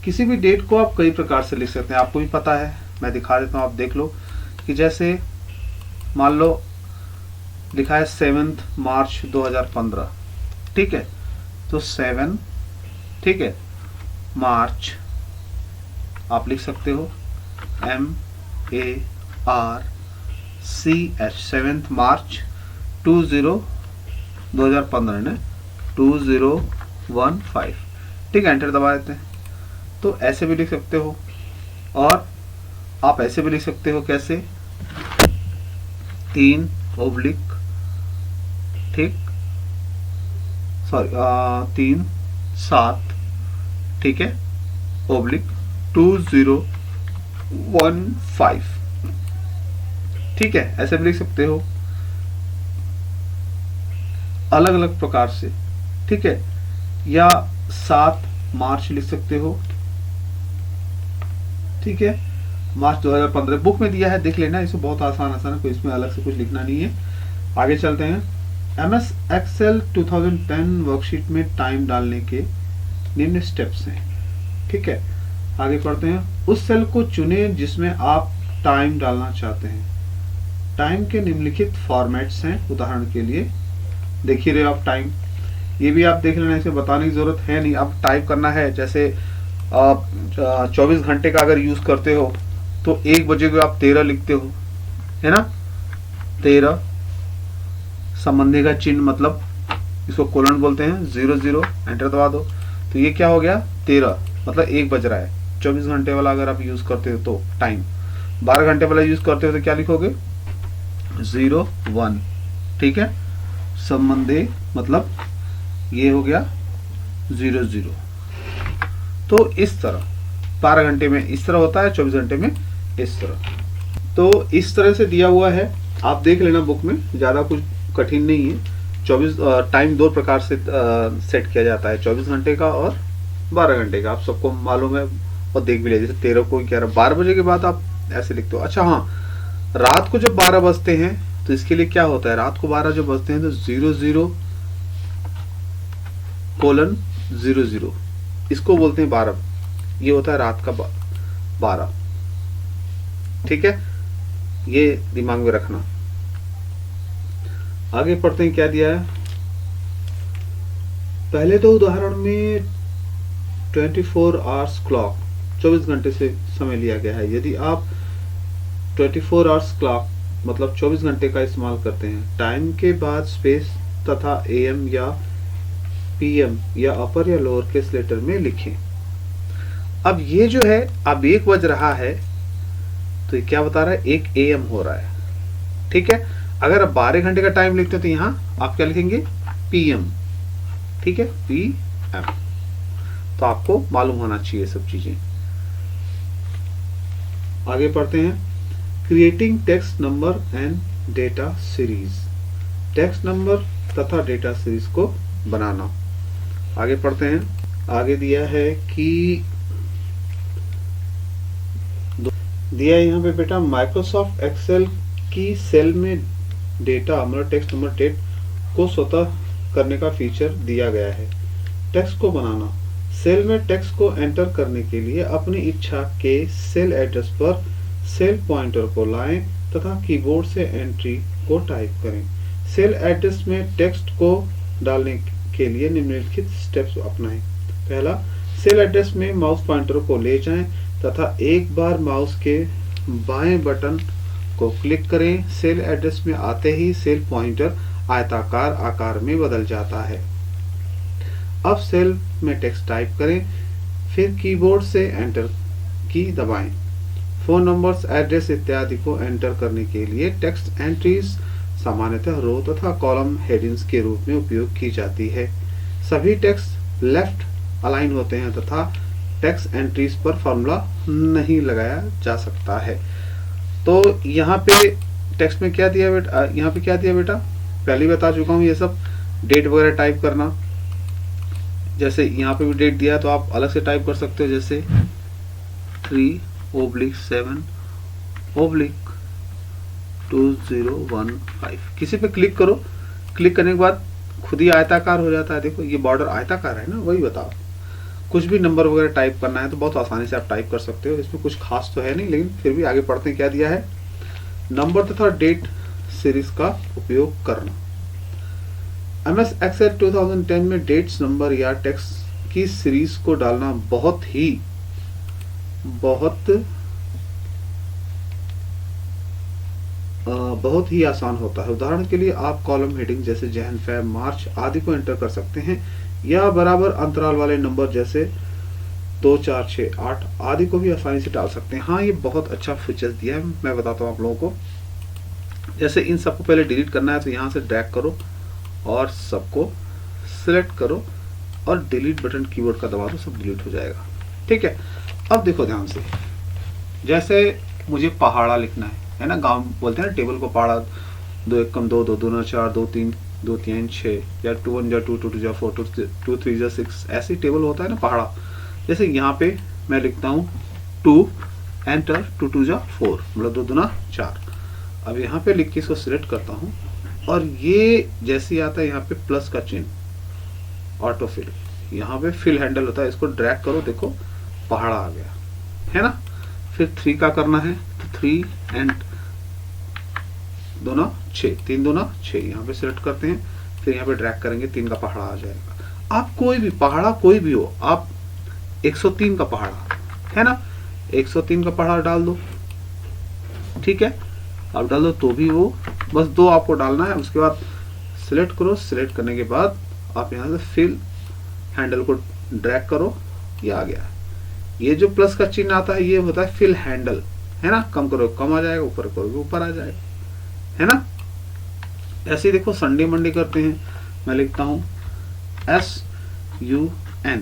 किसी भी डेट को आप कई प्रकार से लिख सकते हैं, आपको भी पता है, मैं दिखा देता हूँ, आप देख लो कि जैसे मान लो लिखा है 7 मार्च 2015। ठीक है, तो 7, ठीक है, मार्च आप लिख सकते हो MARCH, RCH 7 मार्च 2015 ने 2015। ठीक है, एंटर दबा देते हैं। तो ऐसे भी लिख सकते हो और आप ऐसे भी लिख सकते हो, कैसे 3 ओब्लिक, ठीक, सॉरी 3/7, ठीक है, ओब्लिक 2015। ठीक है, ऐसे भी लिख सकते हो अलग अलग प्रकार से। ठीक है, या 7 मार्च लिख सकते हो। ठीक है, मार्च 2015 बुक में दिया है, देख लेना, इसे बहुत आसान है, कोई इसमें अलग से कुछ लिखना नहीं है। आगे चलते हैं। MS Excel 2010 वर्कशीट में टाइम डालने के निम्न स्टेप्स हैं। ठीक है, आगे पढ़ते हैं। उस सेल को चुनें जिसमें आप टाइम डालना चाहते हैं। टाइम के निम्नलिखित फॉर्मेट्स हैं। उदाहरण के लिए देख ही रहे हो आप टाइम, ये भी आप देख लेना, इसे बताने की जरूरत है नहीं। अब टाइप करना है, जैसे आप 24 घंटे का अगर यूज करते हो तो 1 बजे को आप 13 लिखते हो, है ना, 13 संबंधी का चिन्ह, मतलब इसको कोलन बोलते हैं, 00, एंटर दबा दो। तो ये क्या हो गया, 13, मतलब 1 बज रहा है। 24 घंटे वाला अगर आप यूज करते हो तो टाइम, 12 घंटे वाला यूज करते हो तो क्या लिखोगे, 01। ठीक है, संबंधी मतलब ये हो गया 00। तो इस तरह 12 घंटे में इस तरह होता है, 24 घंटे में इस तरह। तो इस तरह से दिया हुआ है, आप देख लेना बुक में, ज्यादा कुछ कठिन नहीं है। 24 टाइम 2 प्रकार से सेट किया जाता है, 24 घंटे का और 12 घंटे का, आप सबको मालूम है और देख भी लिया। जैसे 13 को 11, 12 बजे के बाद आप ऐसे लिखते हो। अच्छा हाँ, रात को जब 12 बजते हैं तो इसके लिए क्या होता है, रात को 12 जब बजते हैं तो 00:00, इसको बोलते हैं 12, ये होता है रात का 12। ठीक है, ये दिमाग में रखना। आगे पढ़ते हैं, क्या दिया है। पहले तो उदाहरण में 24 आवर्स क्लॉक, 24 घंटे से समय लिया गया है। यदि आप 24 आवर्स क्लॉक मतलब 24 घंटे का इस्तेमाल करते हैं, टाइम के बाद स्पेस तथा AM या PM या अपर या लोअर केस लेटर में लिखें। अब ये जो है, अब 1 बज रहा है तो ये क्या बता रहा है, 1 AM हो रहा है। ठीक है, अगर आप 12 घंटे का टाइम लिखते हो तो यहां आप क्या लिखेंगे, PM। ठीक है, PM। तो आपको मालूम होना चाहिए सब चीजें। आगे पढ़ते हैं। Creating text number and data series, text number तथा डेटा सीरीज को बनाना। आगे पढ़ते हैं। आगे दिया है कि दिया है यहाँ पे बेटा, माइक्रोसॉफ्ट एक्सेल की सेल में डेटा मतलब टेक्स्ट नंबर डेट को स्वतः करने का फीचर दिया गया है। टेक्स्ट को बनाना, सेल में टेक्स्ट को एंटर करने के लिए अपनी इच्छा के सेल एड्रेस पर सेल पॉइंटर को लाएं तथा कीबोर्ड से एंट्री को टाइप करें। सेल एड्रेस में टेक्स्ट को डालने के लिए निम्नलिखित स्टेप्स अपनाएं। पहला, सेल एड्रेस में माउस पॉइंटर को ले जाएं तथा एक बार माउस के बाएं बटन को क्लिक करें। सेल एड्रेस में आते ही सेल पॉइंटर आयताकार आकार में बदल जाता है। अब सेल में टेक्स्ट टाइप करें, फिर कीबोर्ड से एंटर की दबाएं। फोन नंबर्स, एड्रेस इत्यादि को एंटर करने के लिए टेक्स्ट एंट्रीज सामान्यतः रो तथा कॉलम हेडिंग्स के रूप में उपयोग की जाती है। सभी टेक्स्ट लेफ्ट अलाइन होते हैं तथा टेक्स्ट एंट्रीज पर फॉर्मूला नहीं लगाया जा सकता है। तो यहाँ पे टेक्स्ट में क्या दिया बेटा, यहाँ पे क्या दिया बेटा, पहले बता चुका हूँ ये सब। डेट वगैरह टाइप करना, जैसे यहाँ पे भी डेट दिया तो आप अलग से टाइप कर सकते हो, जैसे 3/7/2015। किसी पे क्लिक करो, क्लिक करने के बाद खुद ही आयताकार हो जाता है। देखो ये बॉर्डर आयताकार है ना, वही बताओ। कुछ भी नंबर वगैरह टाइप करना है तो बहुत आसानी से आप टाइप कर सकते हो, इसमें कुछ खास तो है नहीं, लेकिन फिर भी आगे पढ़ते हैं क्या दिया है। नंबर तथा डेट सीरीज का उपयोग करना। MS Excel 2010 में डेट्स, नंबर या टेक्स्ट की सीरीज को डालना बहुत बहुत ही आसान होता है। उदाहरण के लिए आप कॉलम हेडिंग जैसे जैन, फेब, मार्च आदि को एंटर कर सकते हैं, या बराबर अंतराल वाले नंबर जैसे 2, 4, 6, 8 आदि को भी आसानी से डाल सकते हैं। हाँ, ये बहुत अच्छा फीचर दिया है, मैं बताता हूँ आप लोगों को। जैसे इन सबको पहले डिलीट करना है तो यहाँ से ड्रैग करो और सबको सिलेक्ट करो और डिलीट बटन कीबोर्ड का दबा दो, सब डिलीट हो जाएगा। ठीक है, अब देखो ध्यान से, जैसे मुझे पहाड़ा लिखना है ना, गांव बोलते हैं ना टेबल को पहाड़ा, 2 1 2, 2 2 4, 2 3 2 3 6, या 2 1 2 2 2 4, 2 3 6, ऐसी टेबल होता है ना पहाड़ा। जैसे यहाँ पे मैं लिखता हूँ 2 एंटर, 2 2 4, मतलब 2 2 4। अब यहाँ पे लिख के इसको सिलेक्ट करता हूँ और ये जैसे ही आता है यहाँ पे प्लस का चिन्ह, ऑटो फिल, यहाँ पे फिल हैंडल होता है, इसको ड्रैग करो, देखो पहाड़ा आ गया है ना। फिर 3 का करना है तो 3 एंड 2 9 6, 3 2 6, यहाँ पे सिलेक्ट करते हैं, फिर यहाँ पे ड्रैग करेंगे, 3 का पहाड़ा आ जाएगा। आप कोई भी पहाड़ा कोई भी हो, आप 103 का पहाड़ा है ना, 103 का पहाड़ा डाल दो। ठीक है, आप डाल दो तो भी वो, बस 2 आपको डालना है। उसके बाद सिलेक्ट करो, सिलेक्ट करने के बाद आप यहाँ से फिल हैंडल को ड्रैग करो, ये आ गया। ये जो प्लस का चिन्ह आता है ये होता है फिल हैंडल, है ना। कम करो कम आ जाएगा, ऊपर करोगे ऊपर आ जाएगा, है ना। ऐसे ही देखो संडे मंडे करते हैं, मैं लिखता हूँ SUN,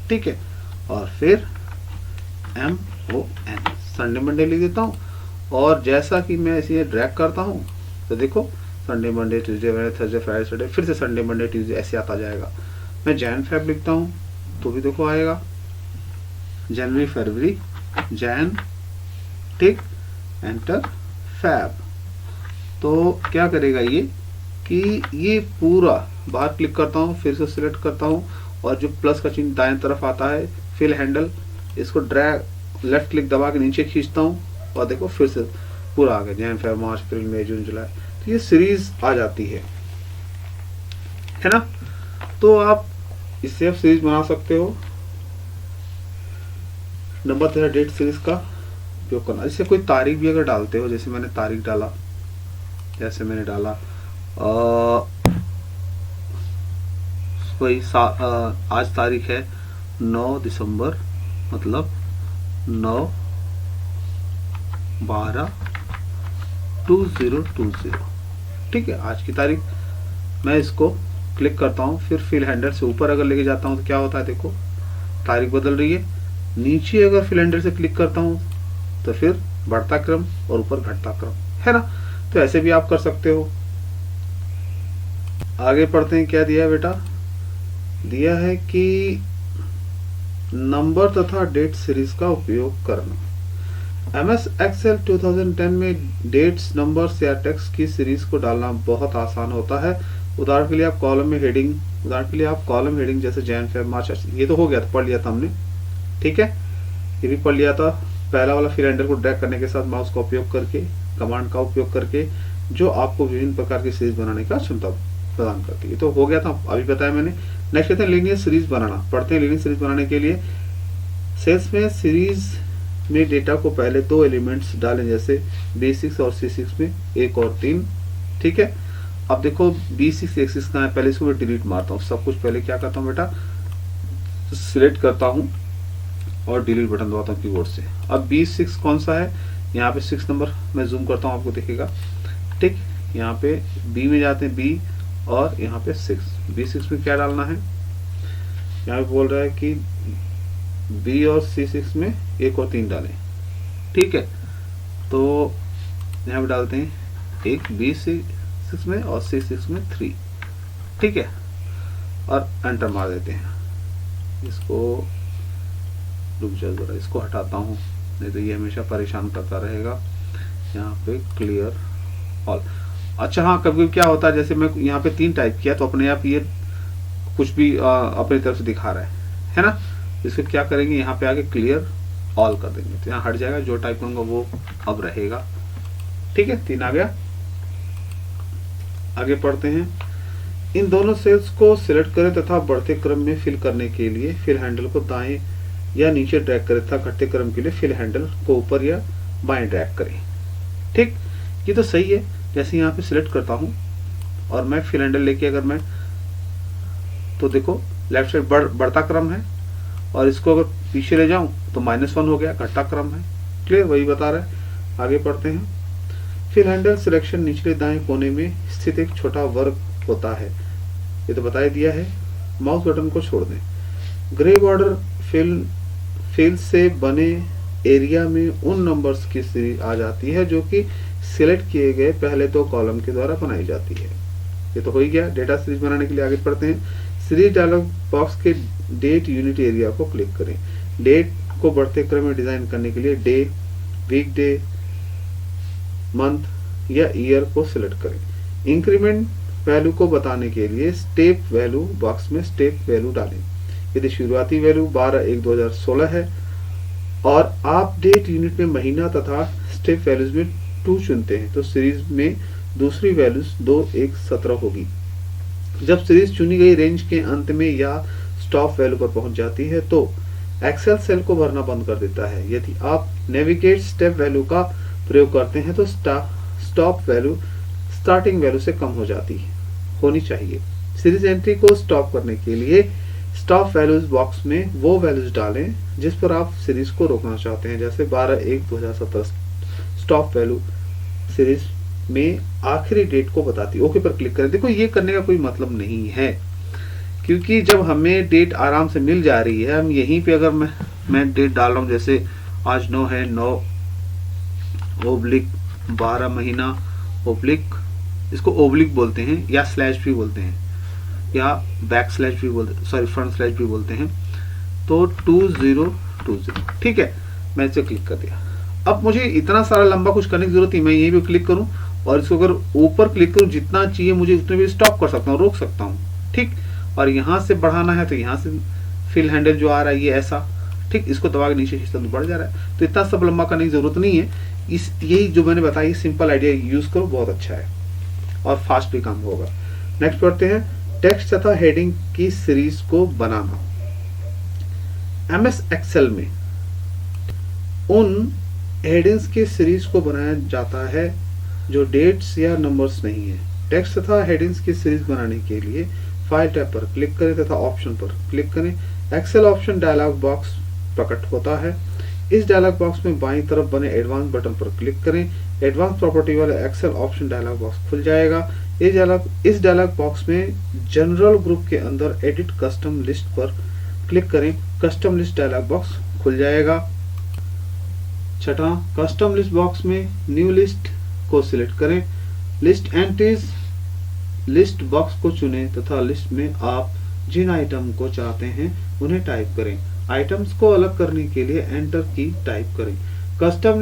ठीक है, और फिर MON, संडे मंडे लिख देता हूँ। और जैसा कि मैं इसे ड्रैग करता हूँ तो देखो Sunday Monday Tuesday Wednesday Thursday Friday Saturday, फिर से संडे मंडे ट्यूसडे ऐसे आता जाएगा। मैं जैन फेब लिखता हूँ तो भी देखो आएगा, जनवरी फरवरी जैन, ठीक, एंटर फैब। तो क्या करेगा ये कि ये पूरा बाहर क्लिक करता हूँ, फिर से सिलेक्ट करता हूँ और जो प्लस का चिन्ह दाएं तरफ आता है फिल हैंडल, इसको ड्रैग लेफ्ट क्लिक दबा के नीचे खींचता हूँ और देखो फिर से पूरा आ गया, जैन फेब मार्च अप्रैल मई जून जुलाई। तो ये सीरीज आ जाती है ना। तो आप इससे आप सीरीज बना सकते हो। नंबर 13 डेट सीरीज का उपयोग करना। इससे कोई तारीख भी अगर डालते हो, जैसे मैंने तारीख डाला, जैसे मैंने डाला कोई आज तारीख है 9 दिसंबर, मतलब 9/12/2020, ठीक है, आज की तारीख। मैं इसको क्लिक करता हूँ, फिर फिल हैंडल से ऊपर अगर लेके जाता हूँ तो क्या होता है, देखो तारीख बदल रही है। नीचे अगर फिल हैंडल से क्लिक करता हूँ तो फिर बढ़ता क्रम और ऊपर घटता क्रम, है ना। तो ऐसे भी आप कर सकते हो। आगे पढ़ते हैं, क्या दिया है बेटा, दिया है कि नंबर तथा डेट सीरीज का उपयोग करना। MS Excel 2010 में डेट्स, नंबर्स या टेक्स्ट की सीरीज को डालना बहुत आसान होता है। उदाहरण के लिए आप कॉलम में हेडिंग, उदाहरण के लिए आप कॉलम हेडिंग जैसे जैन फेब मार्च, ये तो हो गया था, पढ़ लिया था हमने, ठीक है, ये भी पढ़ लिया था। पहला वाला फिल हैंडल को ड्रैग करने के साथ माउस का उपयोग करके, कमांड का उपयोग करके, जो आपको विभिन्न प्रकार की सीरीज बनाने का क्षमता प्रदान करती है। तो हो गया था, अभी बताया मैंने। नेक्स्ट कहते हैं लीनियर सीरीज बनाना। पढ़ते हैं लीनियर सीरीज बनाने के लिए सेल्स में सीरीज में डेटा को पहले 2 एलिमेंट्स डालें, जैसे B6 और C6 में 1 और 3, ठीक है। अब देखो B6 A6 कहाँ है, पहले इसको मैं डिलीट मारता हूँ। सब कुछ पहले क्या करता हूँ बेटा, सिलेक्ट करता हूँ और डिलीट बटन दबाता हूँ कीबोर्ड से। अब B6 कौन सा है, यहाँ पे 6 नंबर मैं जूम करता हूँ, आपको दिखेगा, ठीक। यहाँ पे B में जाते हैं, B और यहाँ पे 6, B6 में क्या डालना है, यहाँ पे बोल रहा है कि B और C6 में 1 और 3 डालें, ठीक है। तो यहाँ पे डालते हैं 1 B6 में और C6 में 3, ठीक है, और एंटर मार देते हैं। इसको रुक जाओ जरा, इसको हटाता हूँ, नहीं तो ये हमेशा परेशान करता रहेगा। यहाँ पे क्लियर ऑल। अच्छा हाँ, कभी क्या होता है, जैसे मैं यहाँ पे 3 टाइप किया तो अपने आप ये कुछ भी अपनी तरफ से दिखा रहा है ना। इसको क्या करेंगे, यहाँ पे आके क्लियर ऑल कर देंगे तो यहाँ हट जाएगा, जो टाइप करूंगा वो अब रहेगा, ठीक है। 3 आ गया। आगे पढ़ते हैं। इन दोनों सेल्स को सिलेक्ट करें तथा बढ़ते क्रम में फिल करने के लिए फिल हैंडल को दाएं या नीचे ड्रैग करें तथा घटते क्रम के लिए फिल हैंडल को ऊपर या बाएं ड्रैग करें, ठीक। ये तो सही है। जैसे यहाँ पे सिलेक्ट करता हूँ और मैं फिल हैंडल लेके अगर मैं, तो देखो लेफ्ट साइड बढ़ता क्रम है, और इसको अगर पीछे ले जाऊं तो -1 हो गया, घटता क्रम है। क्लियर, वही बता रहा है। आगे पढ़ते हैं। फिल हैंडल सिलेक्शन निचले दाएं कोने में स्थित एक छोटा वर्ग होता है, ये तो बता ही दिया है। माउस बटन को छोड़ दें। ग्रे बॉर्डर फिल से बने एरिया में उन नंबर्स की सीरीज आ जाती है जो कि सिलेक्ट किए गए पहले 2 कॉलम के द्वारा बनाई जाती है। ये तो हो ही गया। डेटा सीरीज बनाने के लिए आगे पढ़ते हैं। सीरीज डायलॉग बॉक्स के डेट यूनिट एरिया को क्लिक करें। डेट को बढ़ते क्रम में डिजाइन करने के लिए डे, वीक डे, मंथ या ईयर को सिलेक्ट करें। इंक्रीमेंट वैल्यू को बताने के लिए स्टेप वैल्यू बॉक्स में स्टेप वैल्यू डालें। यदि शुरुआती वैल्यू 12/1/2016 है और आप डेट यूनिट में महीना तथा स्टेप वैल्यूज में 2 चुनते हैं तो सीरीज में दूसरी वैल्यूज 2/1/17 होगी। जब सीरीज चुनी गई रेंज के अंत में या स्टॉप वैल्यू पर पहुंच जाती है तो एक्सेल सेल को भरना बंद कर देता है। यदि आप नेविगेट स्टेप वैल्यू का प्रयोग करते हैं तो स्टॉप वैल्यू स्टार्टिंग वैल्यू से कम हो जाती है होनी चाहिए। सीरीज एंट्री को स्टॉप करने के लिए स्टॉप वैल्यूज बॉक्स में वो वैल्यूज डालें जिस पर आप सीरीज को रोकना चाहते हैं। जैसे 12/1/2017 स्टॉप वैल्यू सीरीज में आखिरी डेट को बताती है। ओके पर क्लिक करें। देखो ये करने का कोई मतलब नहीं है, क्योंकि जब हमें डेट आराम से मिल जा रही है, हम यहीं पे अगर मैं डेट डाल रहा हूँ, जैसे आज 9 है, 9/12 महीना ओब्लिक, इसको ओब्लिक बोलते हैं या स्लैश भी बोलते हैं या बैक स्लैश भी बोलते हैं, सॉरी फ्रंट स्लैश भी बोलते हैं। तो 2020, ठीक है, मैं इसे क्लिक कर दिया। अब मुझे इतना सारा लंबा कुछ करने की जरूरत नहीं, मैं यहीं भी क्लिक करूं और इसको अगर ऊपर क्लिक करूं, जितना चाहिए मुझे उतने भी स्टॉप कर सकता हूं, रोक सकता हूं, ठीक। और यहां से बढ़ाना है तो यहां से फिल हैंडल जो आ रहा है ये ऐसा, ठीक, इसको दबा के नीचे खींचता तो बढ़ जा रहा है। तो इतना सब लंबा करने की जरूरत नहीं है। यही जो मैंने बताया सिंपल आइडिया यूज करो, बहुत अच्छा है और फास्ट भी काम होगा। नेक्स्ट पढ़ते हैं। टेक्स्ट तथा हेडिंग की सीरीज को बनाना। एमएस एक्सेल में उन हेडिंग्स की सीरीज को बनाया जाता है जो डेट्स या नंबर्स नहीं है। टेक्स्ट तथा हेडिंग्स की सीरीज बनाने के लिए फाइल टैब पर क्लिक करें तथा ऑप्शन पर क्लिक करें। एक्सेल ऑप्शन डायलॉग बॉक्स प्रकट होता है। इस डायलॉग बॉक्स में बाईं तरफ बने एडवांस बटन पर क्लिक करें। एडवांस प्रॉपर्टी वाले एक्सेल ऑप्शन डायलॉग बॉक्स खुल जाएगा। इस डायलॉग बॉक्स में जनरल ग्रुप के अंदर एडिट कस्टम लिस्ट पर क्लिक करें। कस्टम लिस्ट डायलॉग बॉक्स खुल जाएगा। छठा, कस्टम लिस्ट बॉक्स में न्यू लिस्ट को सिलेक्ट करें। लिस्ट एंट्रीज लिस्ट बॉक्स को चुनें तथा लिस्ट में आप जिन आइटम को चाहते हैं उन्हें टाइप करें। आइटम्स को अलग करने के लिए एंटर की टाइप करें। कस्टम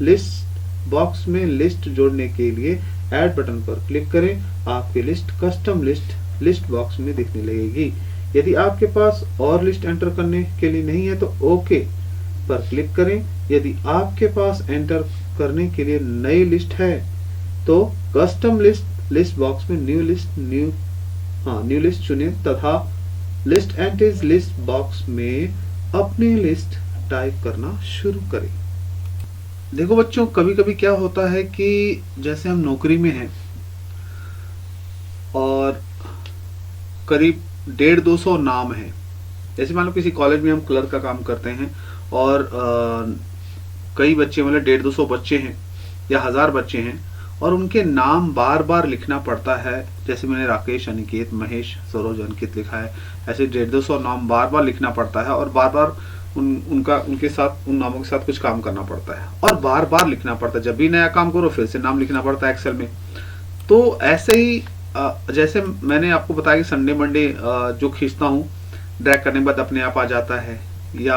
लिस्ट बॉक्स में लिस्ट जोड़ने के लिए ऐड बटन पर क्लिक करें। आपकी लिस्ट कस्टम लिस्ट बॉक्स में दिखने लगेगी। यदि आपके पास और लिस्ट एंटर करने के लिए नहीं है तो ओके पर क्लिक करें। यदि आपके पास एंटर करने के लिए नई लिस्ट है तो कस्टम लिस्ट बॉक्स में न्यू लिस्ट चुनें तथा लिस्ट एंट्रीज लिस्ट बॉक्स में अपनी लिस्ट टाइप करना शुरू करें। देखो बच्चों, कभी कभी क्या होता है कि जैसे हम नौकरी में हैं और करीब 150-200 नाम है। जैसे मान लो किसी कॉलेज में हम क्लर्क का काम करते हैं और कई बच्चे, मतलब 150-200 बच्चे हैं या 1000 बच्चे हैं और उनके नाम बार बार लिखना पड़ता है। जैसे मैंने राकेश, अनिकेत, महेश, सरोज, अंकित लिखा है, ऐसे 150-200 नाम बार बार लिखना पड़ता है और बार बार उनके साथ, उन नामों के साथ कुछ काम करना पड़ता है और बार बार लिखना पड़ता है। जब भी नया काम करो फिर से नाम लिखना पड़ता है एक्सेल में। तो ऐसे ही जैसे मैंने आपको बताया कि संडे मंडे जो खींचता हूँ, ड्रैग करने के बाद अपने आप आ जाता है, या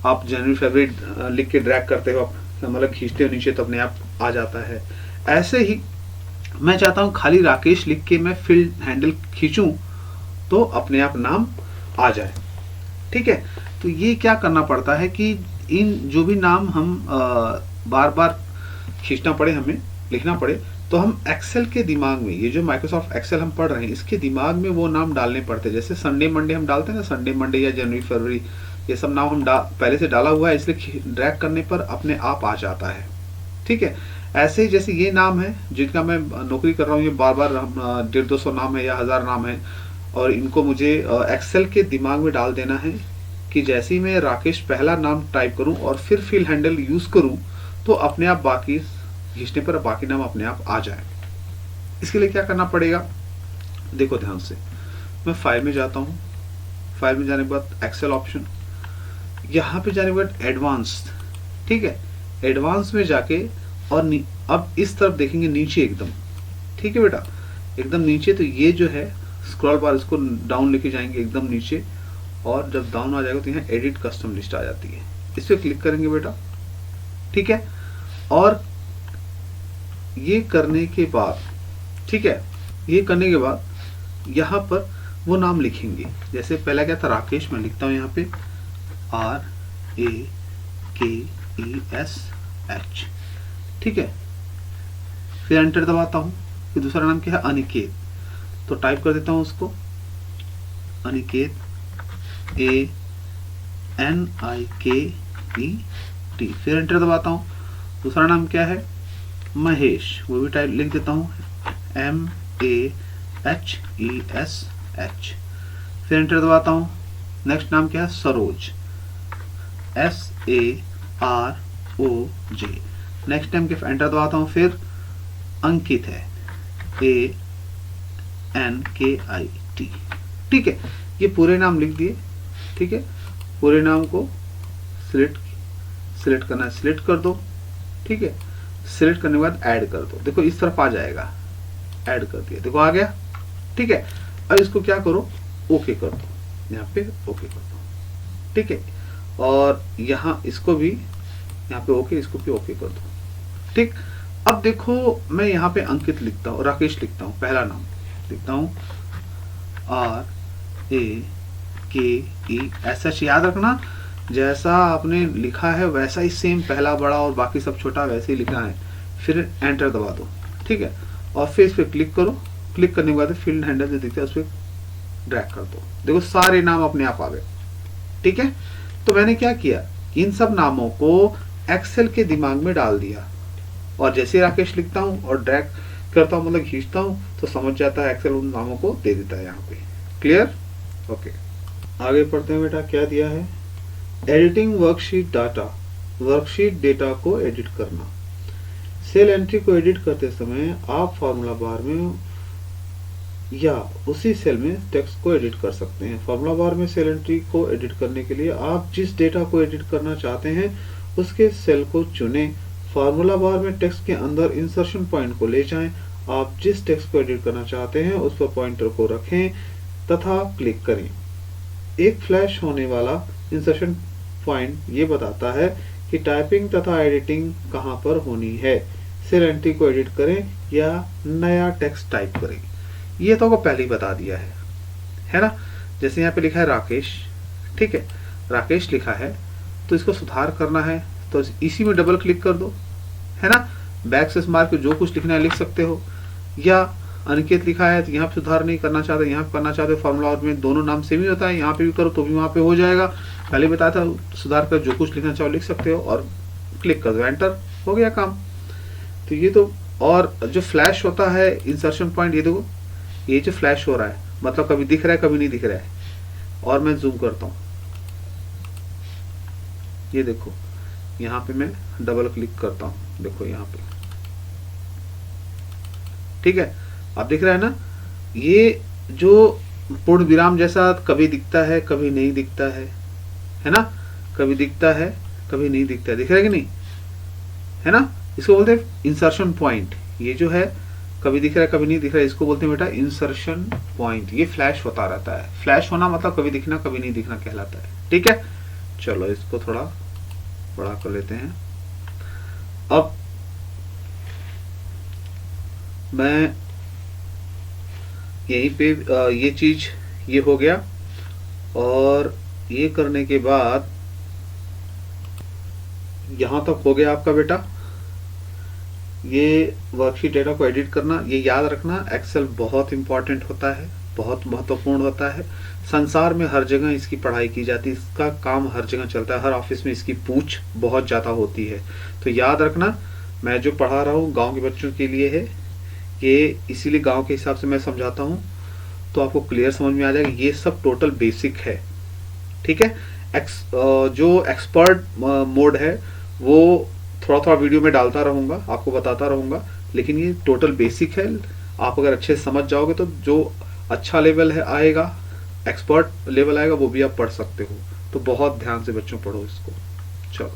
आप जनवरी फरवरी लिख के ड्रैग करते हो, मतलब खींचते हो नीचे तो अपने आप आ जाता है। ऐसे ही मैं चाहता हूं खाली राकेश लिख के मैं फिल हैंडल खींचूं तो अपने आप नाम आ जाए, ठीक है। तो ये क्या करना पड़ता है कि इन जो भी नाम हम बार बार खींचना पड़े, हमें लिखना पड़े, तो हम एक्सेल के दिमाग में, ये जो माइक्रोसॉफ्ट एक्सेल हम पढ़ रहे हैं इसके दिमाग में वो नाम डालने पड़ते हैं। जैसे संडे मंडे हम डालते हैं ना, संडे मंडे या जनवरी फरवरी, ये सब नाम हम पहले से डाला हुआ है, इसलिए ड्रैग करने पर अपने आप आ जाता है, ठीक है। ऐसे ही जैसे ये नाम है जिनका मैं नौकरी कर रहा हूँ, ये बार बार 150-200 नाम है या 1000 नाम है, और इनको मुझे एक्सेल के दिमाग में डाल देना है कि जैसे ही मैं राकेश पहला नाम टाइप करूं और फिर फिल हैंडल यूज करूं तो अपने आप बाकी खींचने पर बाकी नाम अपने आप आ जाए। इसके लिए क्या करना पड़ेगा, देखो ध्यान से, मैं फाइल में जाता हूं, फाइल में जाने के बाद एक्सेल ऑप्शन, यहाँ पे जाने के बाद एडवांस, ठीक है, एडवांस में जाके और अब इस तरफ देखेंगे नीचे एकदम, ठीक है बेटा, एकदम नीचे। तो ये जो है स्क्रॉल बार, इसको डाउन लेके जाएंगे एकदम नीचे, और जब डाउन आ जाएगा तो यहाँ एडिट कस्टम लिस्ट आ जाती है, इस पर क्लिक करेंगे बेटा, ठीक है। और ये करने के बाद, ठीक है, ये करने के बाद यहाँ पर वो नाम लिखेंगे। जैसे पहला क्या था, राकेश, मैं लिखता हूँ यहाँ पे RAKESH, ठीक है। फिर एंटर दबाता हूँ। फिर दूसरा नाम क्या है, अनिकेत, तो टाइप कर देता हूँ उसको, अनिकेत ANIKET। फिर एंटर दबाता हूँ। दूसरा नाम क्या है, महेश, वो भी टाइप लिख देता हूँ MAHESH। फिर एंटर दबाता हूँ। नेक्स्ट नाम क्या है, सरोज, SAROJ। नेक्स्ट टाइम के एंटर दबाता हूँ। फिर अंकित है ANKIT, ठीक है। ये पूरे नाम लिख दिए, ठीक है। पूरे नाम को सिलेक्ट करना है, सिलेक्ट कर दो, ठीक है। सिलेक्ट करने के बाद ऐड कर दो, देखो इस तरफ आ जाएगा, ऐड कर दिया, देखो आ गया, ठीक है। अब इसको क्या करो, ओके कर दो, यहाँ पे ओके कर दो, ठीक है। और यहाँ इसको भी यहाँ पे ओके, इसको भी ओके कर दो, ठीक। अब देखो मैं यहाँ पे अंकित लिखता हूँ, राकेश लिखता हूँ, पहला नाम लिखता हूँ RAKESH। याद रखना जैसा आपने लिखा है वैसा ही सेम, पहला बड़ा और बाकी सब छोटा वैसे ही लिखना है। फिर एंटर दबा दो, ठीक है। और फिर इस पे क्लिक करो, क्लिक करने के बाद फील्ड हैंडल जो दिखता है उस पर ड्रैग कर दो, देखो सारे नाम अपने आप आ गए, ठीक है। तो मैंने क्या किया, इन सब नामों को एक्सेल के दिमाग में डाल दिया, और जैसे राकेश लिखता हूँ और ड्रैग करता हूँ, मतलब खींचता हूँ, तो समझ जाता है एक्सेल उन नामों को दे देता है यहाँ पे। Clear, okay. आगे पढ़ते हैं बेटा, क्या दिया है, editing worksheet data, worksheet data को एडिट करना। सेल एंट्री को एडिट करते समय आप फॉर्मूला बार में या उसी सेल में टेक्स्ट को एडिट कर सकते हैं। फॉर्मूला बार में सेल एंट्री को एडिट करने के लिए आप जिस डेटा को एडिट करना चाहते हैं उसके सेल को चुनें। फॉर्मूला बार में टेक्स्ट के अंदर इंसर्शन पॉइंट को ले जाएं। आप जिस टेक्स्ट को एडिट करना चाहते हैं उस पर पॉइंटर को रखें तथा क्लिक करें। एक फ्लैश होने वाला इंसर्शन पॉइंट ये बताता है कि टाइपिंग तथा एडिटिंग कहां पर होनी है। सेल एंट्री को एडिट करें या नया टेक्स्ट टाइप करें। ये तो आपको पहले ही बता दिया है ना। जैसे यहाँ पे लिखा है राकेश, ठीक है, राकेश लिखा है, तो इसको सुधार करना है तो इसी में डबल क्लिक कर दो, है ना। बैक स्पेस मार के जो कुछ लिखना है लिख सकते हो, या अनिकेत लिखा है तो यहाँ पे सुधार नहीं करना चाहते, यहाँ पे करना चाहते हो। फॉर्मूला में दोनों नाम सेम ही होता है, यहाँ पे भी करो तो भी वहाँ पे हो जाएगा। पहले बताया था, सुधार कर जो कुछ लिखना चाहो लिख सकते हो और क्लिक कर दो, एंटर, हो गया काम। तो ये तो, और जो फ्लैश होता है इंसर्शन पॉइंट, ये देखो ये जो फ्लैश हो रहा है मतलब कभी दिख रहा है कभी नहीं दिख रहा है। और मैं जूम करता हूँ, ये देखो यहाँ पे मैं डबल क्लिक करता हूँ, देखो यहाँ पे, ठीक है, अब दिख रहा है ना। ये जो पूर्ण विराम जैसा कभी दिखता है कभी नहीं दिखता है ना, कभी दिखता है कभी नहीं दिखता है, दिख रहा है कि नहीं, है ना। इसको बोलते हैं इंसर्शन पॉइंट। ये जो है कभी दिख रहा है कभी नहीं दिख रहा है, इसको बोलते हैं बेटा इंसर्शन पॉइंट। ये फ्लैश होता रहता है, फ्लैश होना मतलब कभी दिखना कभी नहीं दिखना कहलाता है, ठीक है। चलो इसको थोड़ा बड़ा कर लेते हैं। अब मैं यहीं पे ये चीज ये हो गया, और ये करने के बाद यहां तक हो गया आपका बेटा। ये वर्कशीट डेटा को एडिट करना, ये याद रखना, एक्सेल बहुत इंपॉर्टेंट होता है, बहुत महत्वपूर्ण होता है। संसार में हर जगह इसकी पढ़ाई की जाती है, इसका काम हर जगह चलता है, हर ऑफिस में इसकी पूछ बहुत ज्यादा होती है। तो याद रखना, मैं जो पढ़ा रहा हूँ गांव के बच्चों के लिए है, ये इसीलिए गांव के हिसाब से मैं समझाता हूँ, तो आपको क्लियर समझ में आ जाएगा। ये सब टोटल बेसिक है, ठीक है। जो एक्सपर्ट मोड है वो थोड़ा थोड़ा वीडियो में डालता रहूँगा, आपको बताता रहूँगा, लेकिन ये टोटल बेसिक है। आप अगर अच्छे से समझ जाओगे तो जो अच्छा लेवल है आएगा, एक्सपर्ट लेवल आएगा, वो भी आप पढ़ सकते हो। तो बहुत ध्यान से बच्चों पढ़ो इसको। चलो।